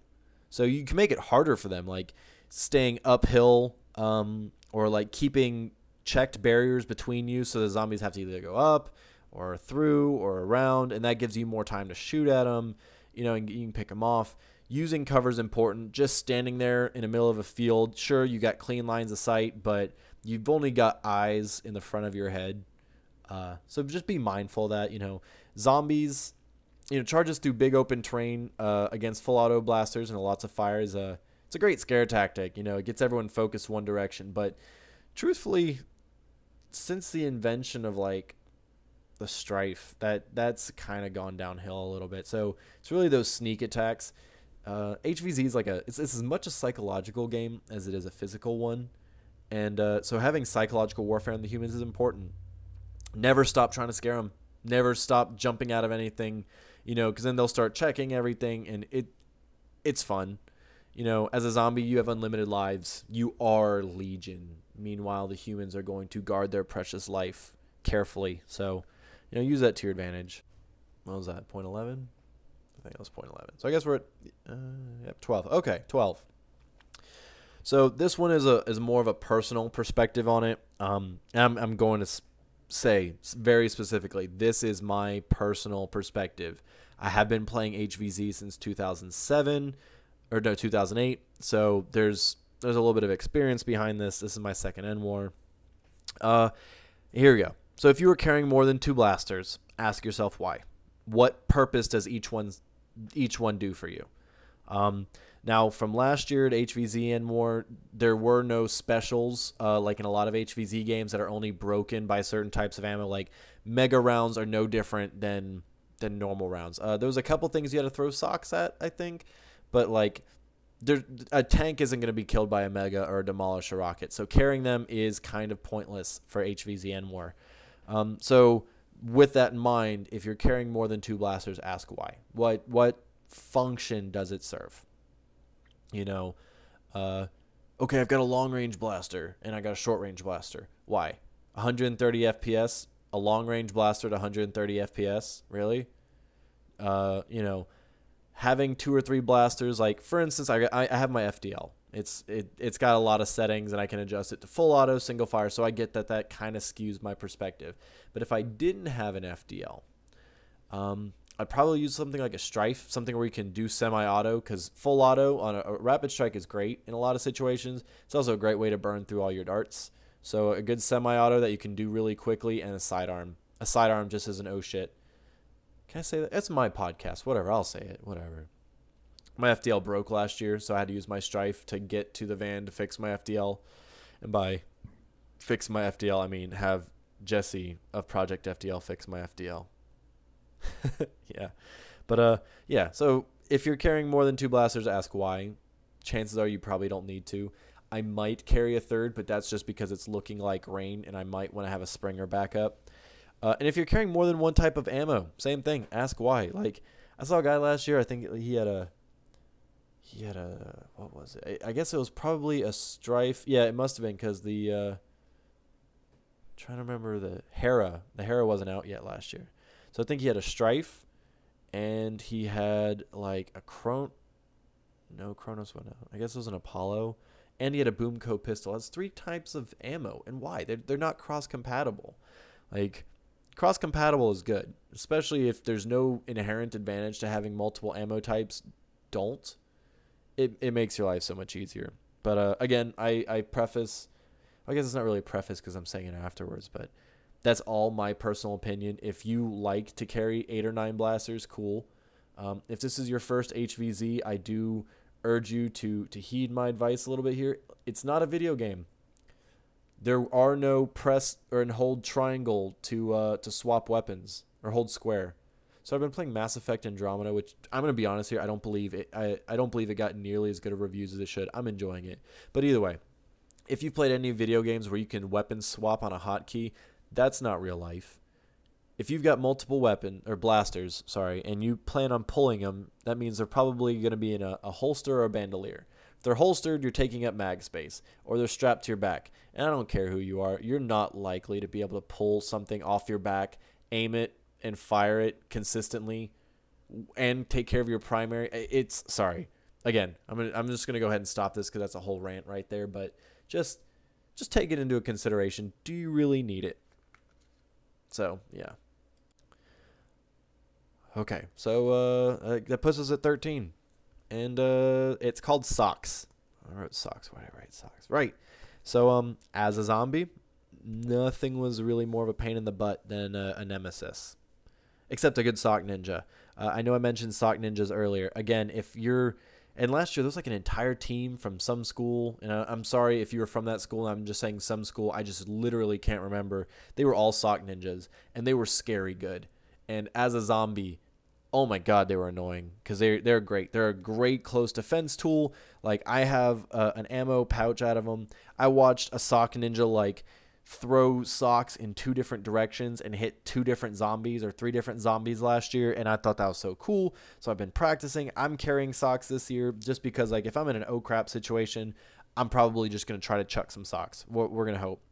So you can make it harder for them, like staying uphill, or like keeping checked barriers between you so the zombies have to either go up or through or around, and that gives you more time to shoot at them, you know, and you can pick them off. Using cover is important. Just standing there in the middle of a field, sure, you got clean lines of sight, but you've only got eyes in the front of your head. So just be mindful of that, you know. Zombies, you know, charges through big open terrain against full auto blasters and lots of fires. It's a great scare tactic, you know. It gets everyone focused one direction, but truthfully, since the invention of like the strife, that's kind of gone downhill a little bit. So it's really those sneak attacks. HvZ is like it's as much a psychological game as it is a physical one, and so having psychological warfare on the humans is important. Never stop trying to scare them. Never stop jumping out of anything, you know, because then they'll start checking everything, and it's fun. You know, as a zombie, you have unlimited lives. You are Legion. Meanwhile, the humans are going to guard their precious life carefully. So, you know, use that to your advantage. What was that, point 11? I think it was point 11. So I guess we're at 12. Okay, 12. So this one is more of a personal perspective on it. And I'm going to say very specifically, this is my personal perspective. I have been playing HvZ since 2007, or no, 2008. So there's a little bit of experience behind this. This is my second Endwar. Here we go. So if you were carrying more than 2 blasters, ask yourself why. What purpose does each one do for you? Now, from last year at HvZ Endwar, there were no specials like in a lot of HvZ games that are only broken by certain types of ammo. Like mega rounds are no different than normal rounds. There was a couple things you had to throw socks at, I think, but like a tank isn't going to be killed by a mega or demolish a rocket. So carrying them is kind of pointless for HvZ Endwar. So with that in mind, if you're carrying more than 2 blasters, ask why. What function does it serve? You know, okay, I've got a long-range blaster and I got a short-range blaster. Why? 130 FPS? A long-range blaster at 130 FPS? Really? You know, having 2 or 3 blasters, like, for instance, I have my FDL. It's got a lot of settings, and I can adjust it to full auto, single fire, so I get that kind of skews my perspective. But if I didn't have an FDL, I'd probably use something like a Strife, something where you can do semi-auto, because full auto on a rapid strike is great in a lot of situations. It's also a great way to burn through all your darts. So a good semi-auto that you can do really quickly, and a sidearm. A sidearm just as an oh shit. Can I say that? It's my podcast. Whatever, I'll say it. Whatever. My FDL broke last year, so I had to use my Strife to get to the van to fix my FDL. And by fix my FDL, I mean have Jesse of Project FDL fix my FDL. Yeah. But yeah, so if you're carrying more than 2 blasters, ask why. Chances are you probably don't need to. I might carry a third, but that's just because it's looking like rain, and I might want to have a Springer backup. And if you're carrying more than one type of ammo, same thing. Ask why. Like, I saw a guy last year, I think he had a, what was it? I guess it was probably a Strife. Yeah, it must have been, because trying to remember the Hera. The Hera wasn't out yet last year. So I think he had a Strife, and he had like a no, Kronos went out. I guess it was an Apollo, and he had a Boomco pistol. That's 3 types of ammo, and why? They're not cross-compatible. Like, cross-compatible is good, especially if there's no inherent advantage to having multiple ammo types. Don't. It makes your life so much easier. But again, I preface, I guess it's not really a preface because I'm saying it afterwards, but that's all my personal opinion. If you like to carry 8 or 9 blasters, cool. If this is your first HvZ, I do urge you to heed my advice a little bit here. It's not a video game. There are no press or hold triangle to swap weapons, or hold square. So I've been playing Mass Effect Andromeda, which I'm gonna be honest here, I don't believe it. I don't believe it got nearly as good of reviews as it should. I'm enjoying it, but either way, if you've played any video games where you can weapon swap on a hotkey, that's not real life. If you've got multiple blasters, and you plan on pulling them, that means they're probably going to be in a holster or a bandolier. If they're holstered, you're taking up mag space, or they're strapped to your back. And I don't care who you are, you're not likely to be able to pull something off your back, aim it, and fire it consistently, and take care of your primary. Sorry. Again, I'm just gonna go ahead and stop this because that's a whole rant right there. But just take it into consideration. Do you really need it? So yeah. Okay, so that puts us at 13, and it's called Socks. I wrote Socks. Why did I write Socks? Right. So as a zombie, nothing was really more of a pain in the butt than a nemesis, except a good sock ninja. I know I mentioned sock ninjas earlier. Again, and last year there was like an entire team from some school, and I'm sorry if you were from that school. I'm just saying some school. I just literally can't remember. They were all sock ninjas, and they were scary good. And as a zombie, oh my god, they were annoying because they're great. They're a great close defense tool. Like, I have an ammo pouch out of them. I watched a sock ninja like throw socks in 2 different directions and hit 2 different zombies or 3 different zombies last year, and I thought that was so cool. So I've been practicing. I'm carrying socks this year just because, like, if I'm in an oh crap situation, I'm probably just gonna try to chuck some socks. We're gonna hope.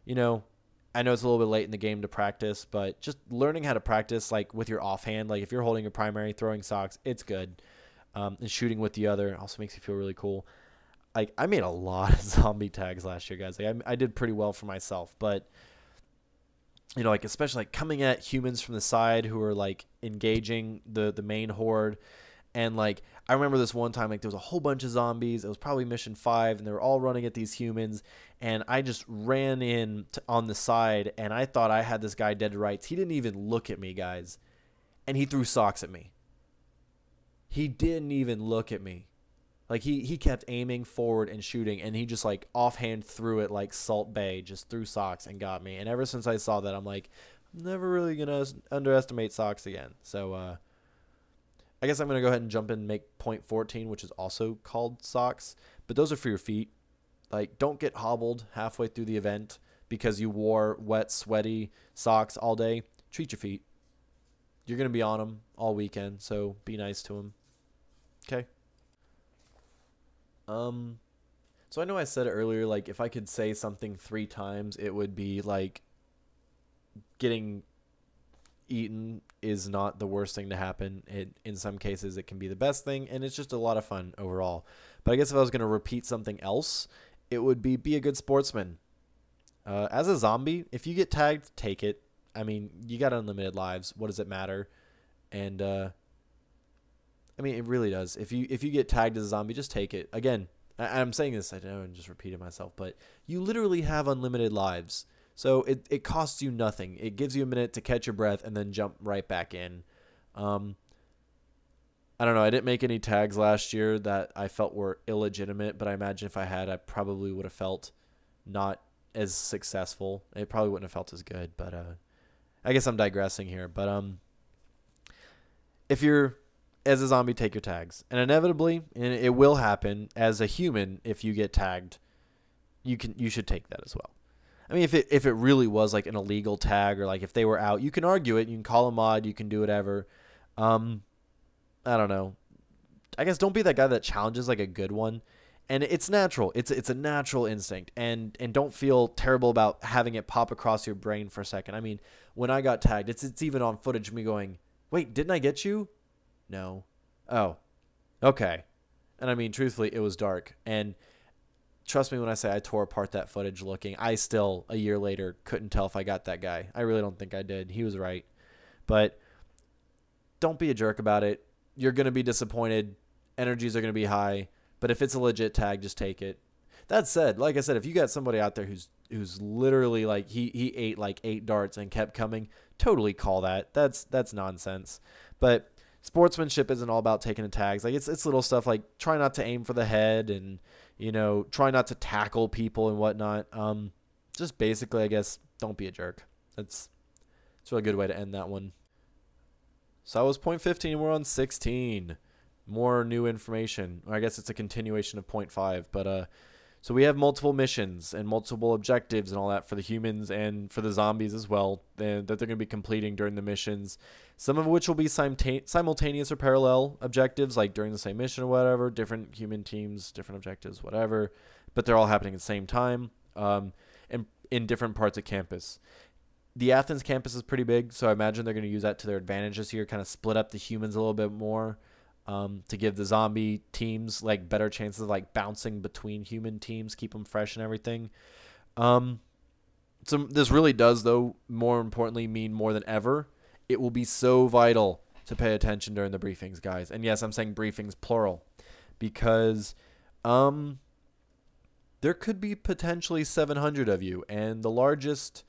You know, I know it's a little bit late in the game to practice, but just learning how to practice, like, with your offhand, like if you're holding your primary, throwing socks, it's good. And shooting with the other also makes you feel really cool. Like, I made a lot of zombie tags last year, guys. Like, I did pretty well for myself, but, you know, like, especially like coming at humans from the side who are like engaging the main horde. And like, I remember this one time, like, there was a whole bunch of zombies. It was probably mission 5, and they were all running at these humans. And I just ran in on the side, and I thought I had this guy dead to rights. He didn't even look at me, guys, and he threw socks at me. He didn't even look at me. Like, he kept aiming forward and shooting, and he just, like, offhand threw it like Salt Bay, just threw socks and got me. And ever since I saw that, I'm like, I'm never really going to underestimate socks again. So, I guess I'm going to go ahead and jump in and make point 14, which is also called Socks. But those are for your feet. Like, don't get hobbled halfway through the event because you wore wet, sweaty socks all day. Treat your feet. You're going to be on them all weekend, so be nice to them. Okay? So I know I said earlier, like, if I could say something 3 times, it would be, like, getting eaten is not the worst thing to happen. In some cases, it can be the best thing, and it's just a lot of fun overall. But I guess if I was going to repeat something else, it would be a good sportsman. As a zombie, if you get tagged, take it. I mean, you got unlimited lives. What does it matter? And I mean, it really does. If you get tagged as a zombie, just take it. Again, I'm saying this, I know I'm just repeating myself, but you literally have unlimited lives. So it costs you nothing. It gives you a minute to catch your breath and then jump right back in. I don't know. I didn't make any tags last year that I felt were illegitimate, but I imagine if I had, I probably would have felt not as successful. It probably wouldn't have felt as good, but I guess I'm digressing here. But if you're as a zombie, take your tags, and inevitably, and it will happen as a human, if you get tagged, you should take that as well. I mean, if it really was like an illegal tag, or like if they were out, you can argue it. You can call a mod. You can do whatever. I don't know. I guess don't be that guy that challenges like a good one. And it's natural. It's a natural instinct. And don't feel terrible about having it pop across your brain for a second. I mean, when I got tagged, it's even on footage of me going, "Wait, didn't I get you?" No. Oh. Okay. And I mean, truthfully, it was dark. And trust me when I say I tore apart that footage looking. I still, a year later, couldn't tell if I got that guy. I really don't think I did. He was right. But don't be a jerk about it. You're going to be disappointed. Energies are going to be high. But if it's a legit tag, just take it. That said, like I said, if you got somebody out there who's literally like he ate like 8 darts and kept coming, totally call that. That's nonsense. But sportsmanship isn't all about taking the tags. Like it's little stuff like try not to aim for the head and try not to tackle people and whatnot. Just basically, I guess, don't be a jerk. It's a really good way to end that one. So that was point 15. We're on 16. More new information. I guess it's a continuation of point 5. But so we have multiple missions and multiple objectives and all that for the humans and for the zombies as well that they're going to be completing during the missions. Some of which will be simultaneous or parallel objectives, like during the same mission or whatever. Different human teams, different objectives, whatever. But they're all happening at the same time and in different parts of campus. The Athens campus is pretty big, so I imagine they're going to use that to their advantage this year, kind of split up the humans a little bit more to give the zombie teams like better chances of like bouncing between human teams, keep them fresh and everything. So this really does, though, more importantly, mean more than ever, it will be so vital to pay attention during the briefings, guys. And yes, I'm saying briefings plural because there could be potentially 700 of you, and the largest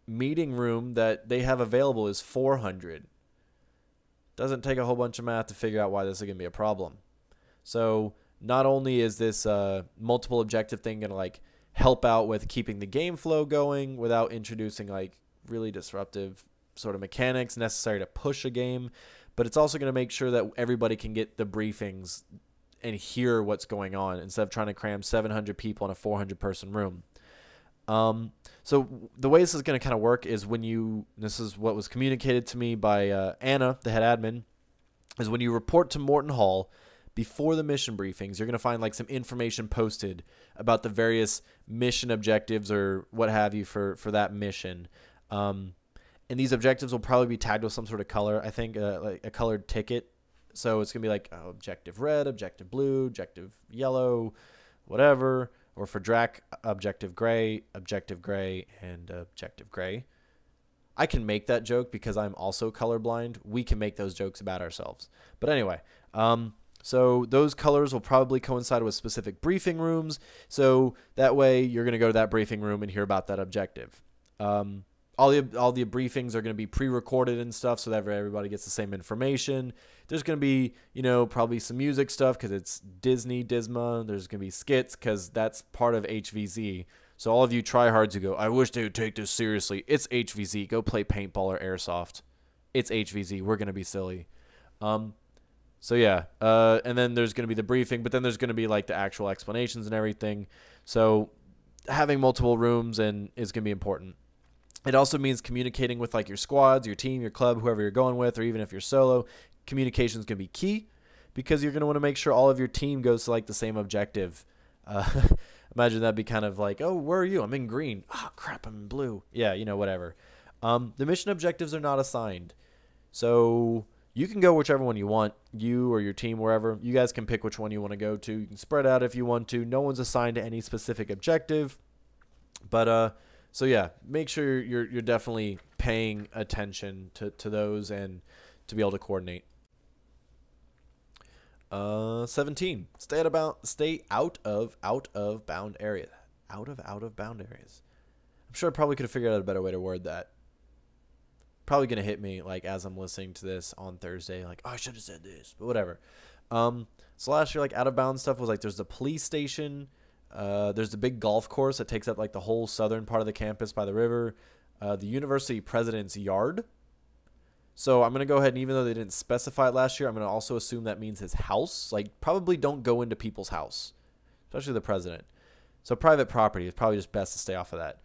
meeting room that they have available is 400. Doesn't take a whole bunch of math to figure out why this is going to be a problem. So not only is this multiple objective thing going to like help out with keeping the game flow going without introducing like really disruptive sort of mechanics necessary to push a game, but it's also going to make sure that everybody can get the briefings and hear what's going on instead of trying to cram 700 people in a 400 person room. So the way this is going to kind of work is this is what was communicated to me by Anna, the head admin, is when you report to Morton Hall before the mission briefings, you're going to find like some information posted about the various mission objectives or what have you for that mission. And these objectives will probably be tagged with some sort of color. I think like a colored ticket. So it's going to be like objective red, objective blue, objective yellow, whatever. Or for Drac, objective gray, and objective gray. I can make that joke because I'm also colorblind. We can make those jokes about ourselves. But anyway, so those colors will probably coincide with specific briefing rooms. So that way you're going to go to that briefing room and hear about that objective. All the briefings are going to be pre-recorded and stuff so that everybody gets the same information. There's going to be, probably some music stuff because it's Disney. There's going to be skits because that's part of HvZ. So all of you tryhards who go, I wish they would take this seriously. It's HvZ. Go play paintball or airsoft. It's HvZ. We're going to be silly. So yeah. And then there's going to be the briefing, but then there's going to be like the actual explanations and everything. So having multiple rooms is going to be important. It also means communicating with like your squads, your team, your club, whoever you're going with, or even if you're solo, communication is going to be key because you're going to want to make sure all of your team goes to like the same objective. Imagine that'd be kind of like, oh, where are you? I'm in green. Oh, crap, I'm in blue. Yeah, whatever. The mission objectives are not assigned. So you can go whichever one you want, you or your team, wherever. You guys can pick which one you want to go to. You can spread out if you want to. No one's assigned to any specific objective. But, so yeah, make sure you're definitely paying attention to those and to be able to coordinate. 17. Stay out of bound area. Out of bound areas. I'm sure I probably could have figured out a better way to word that. Probably gonna hit me like as I'm listening to this on Thursday, like, oh, I should have said this, but whatever. So last year, like, out of bounds stuff was like there's the police station, there's the big golf course that takes up like the whole southern part of the campus by the river, the university president's yard. So I'm going to go ahead, and even though they didn't specify it last year, I'm going to also assume that means his house. Like, probably don't go into people's house, especially the president. So private property is probably just best to stay off of that.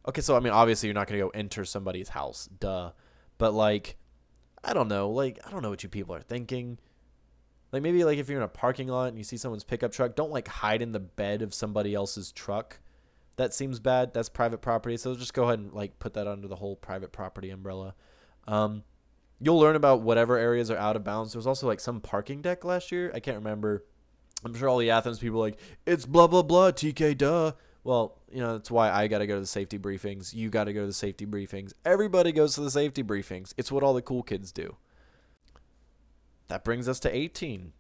Okay, so, I mean, obviously you're not going to go enter somebody's house. Duh. But, like, I don't know. Like, I don't know what you people are thinking. Like, maybe, like, if you're in a parking lot and you see someone's pickup truck, don't, like, hide in the bed of somebody else's truck. That seems bad. That's private property. So just go ahead and like put that under the whole private property umbrella. You'll learn about whatever areas are out of bounds. There was also like some parking deck last year. I can't remember. I'm sure all the Athens people are like, it's blah, blah, blah, TK, duh. Well, you know, that's why I got to go to the safety briefings. You got to go to the safety briefings. Everybody goes to the safety briefings. It's what all the cool kids do. That brings us to 18.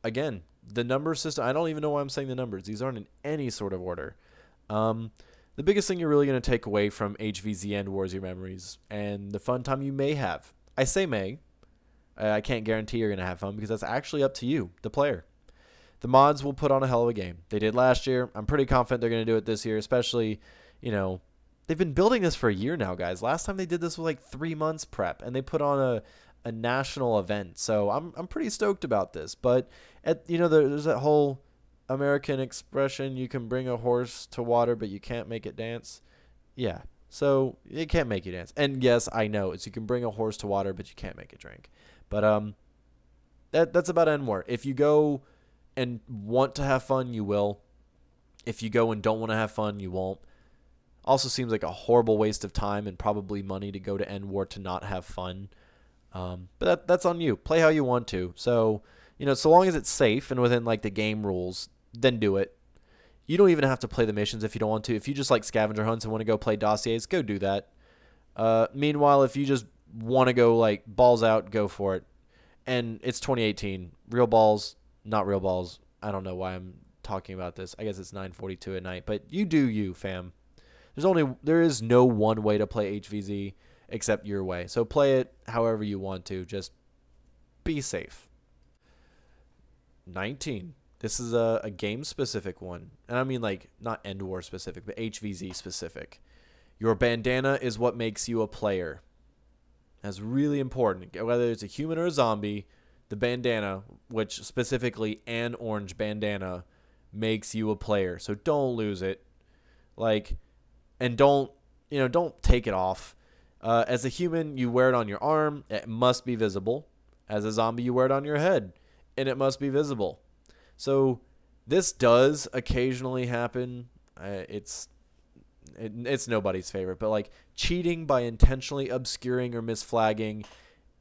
Again, the number system. I don't even know why I'm saying the numbers. These aren't in any sort of order. The biggest thing you're really going to take away from HvZ Endwar is your memories and the fun time you may have. I say may. I can't guarantee you're going to have fun because that's actually up to you, the player. The mods will put on a hell of a game. They did last year. I'm pretty confident they're going to do it this year, especially, you know, they've been building this for a year now, guys. Last time they did this was like 3 months prep, and they put on a national event. So I'm pretty stoked about this. But, you know, there's that whole American expression, you can bring a horse to water, but you can't make it dance. Yeah, so it can't make you dance. And yes, I know, it's you can bring a horse to water, but you can't make it drink. But that's about Endwar. If you go and want to have fun, you will. If you go and don't want to have fun, you won't. Also seems like a horrible waste of time and probably money to go to Endwar to not have fun. But that's on you. Play how you want to. So, you know, so long as it's safe and within like the game rules, then do it. You don't even have to play the missions if you don't want to. If you just like scavenger hunts and want to go play dossiers, go do that. Meanwhile, if you just want to go like balls out, go for it. And it's 2018. Real balls, not real balls. I don't know why I'm talking about this. I guess it's 9:42 at night. But you do you, fam. There is no one way to play HvZ except your way. So play it however you want to. Just be safe. 19. This is a game-specific one. And I mean, like, not Endwar specific, but HvZ specific. Your bandana is what makes you a player. That's really important. Whether it's a human or a zombie, the bandana, which specifically an orange bandana, makes you a player. So don't lose it. Like, and don't take it off. As a human, you wear it on your arm. It must be visible. As a zombie, you wear it on your head, and it must be visible. So this does occasionally happen. It's nobody's favorite, but like cheating by intentionally obscuring or misflagging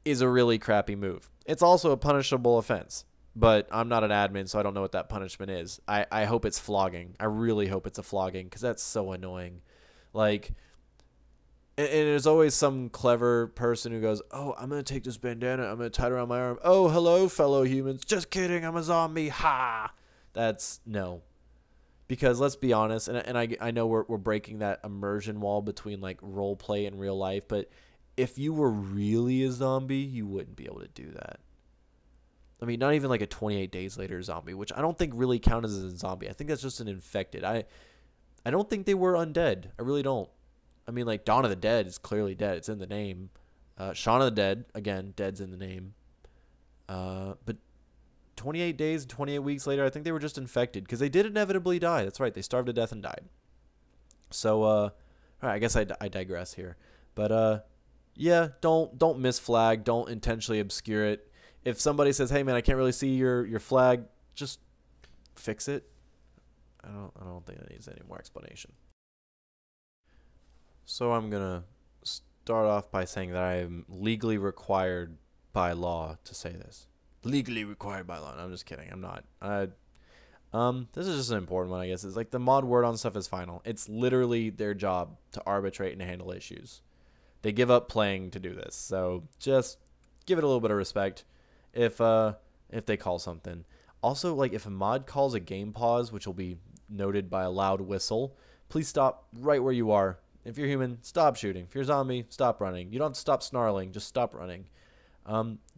is a really crappy move. It's also a punishable offense, but I'm not an admin, so I don't know what that punishment is. I hope it's flogging. I really hope it's a flogging because that's so annoying. Like, and there's always some clever person who goes, oh, I'm going to take this bandana. I'm going to tie it around my arm. Oh, hello, fellow humans. Just kidding. I'm a zombie. Ha! That's no. Because let's be honest, and I know we're breaking that immersion wall between like role play and real life, but if you were really a zombie, you wouldn't be able to do that. I mean, not even like a 28 days later zombie, which I don't think really counts as a zombie. I think that's just an infected. I don't think they were undead. I really don't. I mean, like, Dawn of the Dead is clearly dead. It's in the name. Shaun of the Dead, again, dead's in the name. But 28 days, 28 weeks later, I think they were just infected because they did inevitably die. That's right. They starved to death and died. So, all right, I guess I digress here. But, yeah, don't misflag. Don't intentionally obscure it. If somebody says, hey, man, I can't really see your flag, just fix it. I don't think that needs any more explanation. So I'm going to start off by saying that I am legally required by law to say this. Legally required by law. No, I'm just kidding. I'm not. This is just an important one, I guess. It's like the mod word on stuff is final. It's literally their job to arbitrate and handle issues. They give up playing to do this. So just give it a little bit of respect if they call something. Also, like if a mod calls a game pause, which will be noted by a loud whistle, please stop right where you are. If you're human, stop shooting. If you're a zombie, stop running. You don't have to stop snarling, just stop running.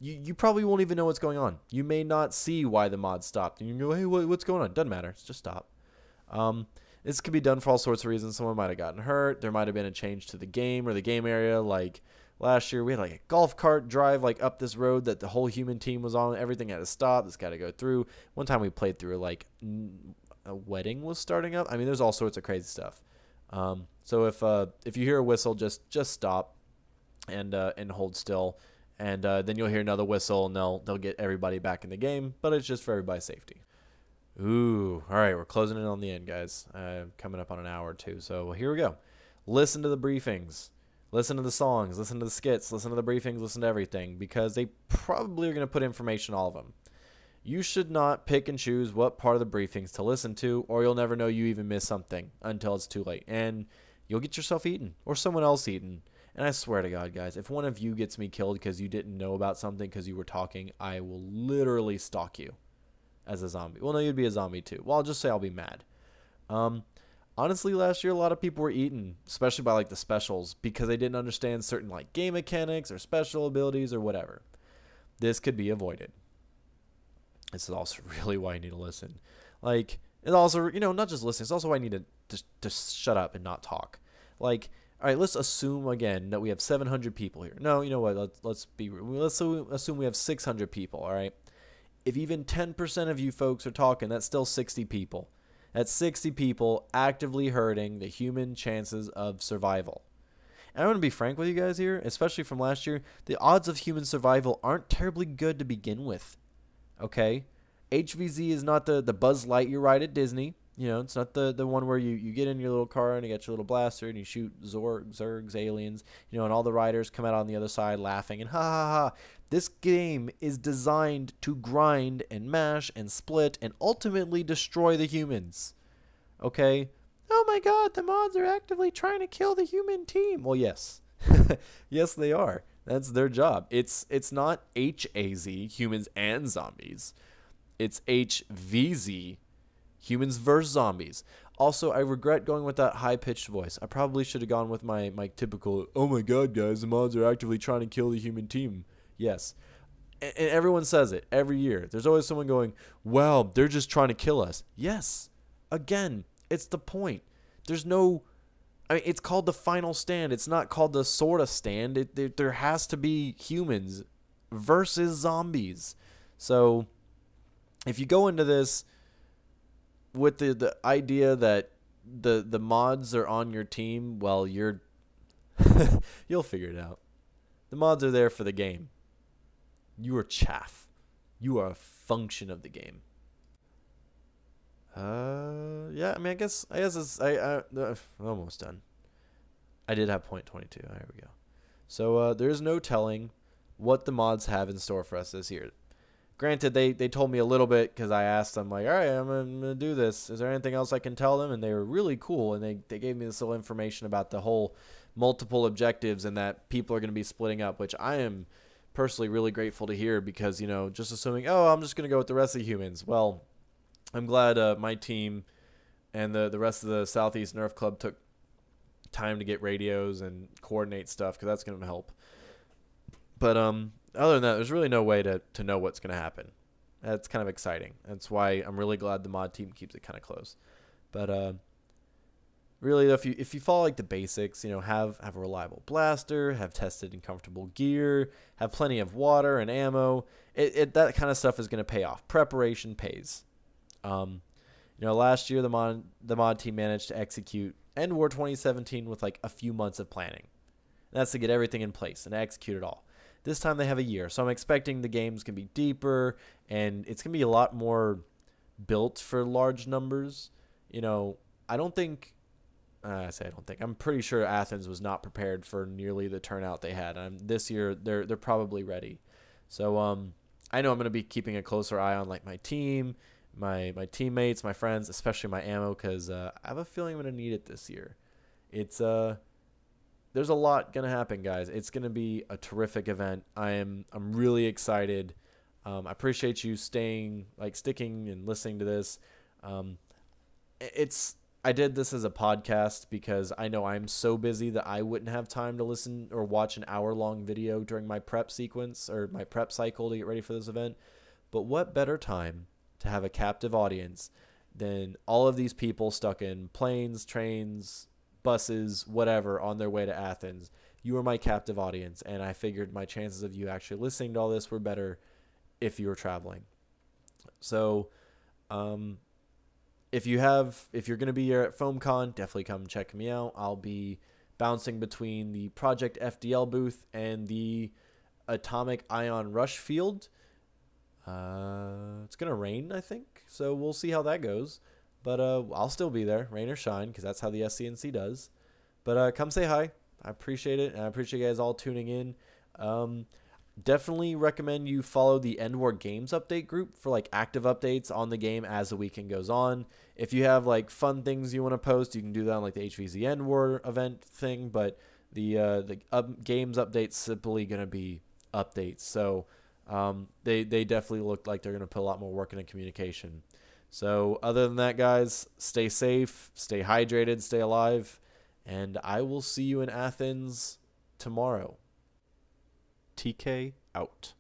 You probably won't even know what's going on. You may not see why the mod stopped. And you can go, hey, what's going on? Doesn't matter. Just stop. This could be done for all sorts of reasons. Someone might have gotten hurt. There might have been a change to the game or the game area. Like last year, we had like a golf cart drive like up this road that the whole human team was on. Everything had to stop. This got to go through. One time we played through like a wedding was starting up. I mean, there's all sorts of crazy stuff. So if you hear a whistle, just stop and hold still. And then you'll hear another whistle, and they'll get everybody back in the game. But it's just for everybody's safety. Ooh, all right, we're closing in on the end, guys. Coming up on an hour or two. So here we go. Listen to the briefings. Listen to the songs. Listen to the skits. Listen to the briefings. Listen to everything. Because they probably are going to put information in all of them. You should not pick and choose what part of the briefings to listen to, or you'll never know you even missed something until it's too late. And you'll get yourself eaten, or someone else eaten. And I swear to God, guys, if one of you gets me killed because you didn't know about something because you were talking, I will literally stalk you as a zombie. Well, no, you'd be a zombie too. Well, I'll just say I'll be mad. Honestly, last year, a lot of people were eaten, especially by like the specials, because they didn't understand certain like game mechanics or special abilities or whatever. This could be avoided. This is also really why you need to listen. Like, it's also, not just listen. It's also why I need to shut up and not talk. Like, all right, let's assume again that we have 700 people here. No, you know what? Let's assume we have 600 people. All right. If even 10% of you folks are talking, that's still 60 people. That's 60 people actively hurting the human chances of survival. And I'm going to be frank with you guys here, especially from last year. The odds of human survival aren't terribly good to begin with. Okay? HvZ is not the Buzz Lightyear ride at Disney. It's not the one where you get in your little car and you get your little blaster and you shoot Zergs, aliens, and all the riders come out on the other side laughing and ha ha ha. This game is designed to grind and mash and split and ultimately destroy the humans. Okay? Oh my God, the mods are actively trying to kill the human team. Well, yes. Yes, they are. That's their job. It's not HvZ, humans and zombies. It's HvZ, humans versus zombies. Also, I regret going with that high-pitched voice. I probably should have gone with my typical, oh my God, guys, the mods are actively trying to kill the human team. Yes. And everyone says it every year. There's always someone going, wow, they're just trying to kill us. Yes. Again, it's the point. There's no... I mean, it's called the final stand. It's not called the sorta stand. There has to be humans versus zombies. So, if you go into this with the idea that the mods are on your team, well, you'll figure it out. The mods are there for the game. You are chaff. You are a function of the game. Yeah, I mean, I guess I'm almost done. I did have point 22. There we go. So, there's no telling what the mods have in store for us this year. Granted, they told me a little bit because I asked them, like, all right, I'm going to do this. Is there anything else I can tell them? And they were really cool, and they gave me this little information about the whole multiple objectives and that people are going to be splitting up, which I am personally really grateful to hear because, just assuming, oh, I'm just going to go with the rest of the humans. Well, I'm glad my team and the rest of the Southeast Nerf Club took time to get radios and coordinate stuff because that's going to help. But other than that, there's really no way to know what's going to happen. That's kind of exciting. That's why I'm really glad the mod team keeps it kind of close. But really, if you follow like the basics, have a reliable blaster, have tested and comfortable gear, have plenty of water and ammo, that kind of stuff is going to pay off. Preparation pays. Last year the mod team managed to execute Endwar 2017 with like a few months of planning. And that's to get everything in place and execute it all. This time they have a year, so I'm expecting the game's going to be deeper, and it's going to be a lot more built for large numbers. I don't think... I'm pretty sure Athens was not prepared for nearly the turnout they had. This year, they're probably ready. So I know I'm going to be keeping a closer eye on like my team, my teammates, my friends, especially my ammo, because I have a feeling I'm going to need it this year. It's there's a lot gonna happen, guys. It's gonna be a terrific event. I'm really excited. I appreciate you sticking and listening to this. Um, it's I did this as a podcast because I know I'm so busy that I wouldn't have time to listen or watch an hour-long video during my prep sequence or my prep cycle to get ready for this event. But what better time to have a captive audience than all of these people stuck in planes, trains, buses, whatever, on their way to Athens? You are my captive audience, and I figured my chances of you actually listening to all this were better if you were traveling. So, if you're going to be here at FoamCon, definitely come check me out. I'll be bouncing between the Project FDL booth and the Atomic Ion Rush field. It's going to rain, I think, so we'll see how that goes. But I'll still be there, rain or shine, because that's how the SCNC does. But come say hi. I appreciate it, and I appreciate you guys all tuning in. Definitely recommend you follow the Endwar Games update group for like active updates on the game as the weekend goes on. If you have like fun things you want to post, you can do that on like the HvZ Endwar event thing. But the games updates simply gonna be updates. So they definitely look like they're gonna put a lot more work into communication. So other than that, guys, stay safe, stay hydrated, stay alive, and I will see you in Athens tomorrow. TK out.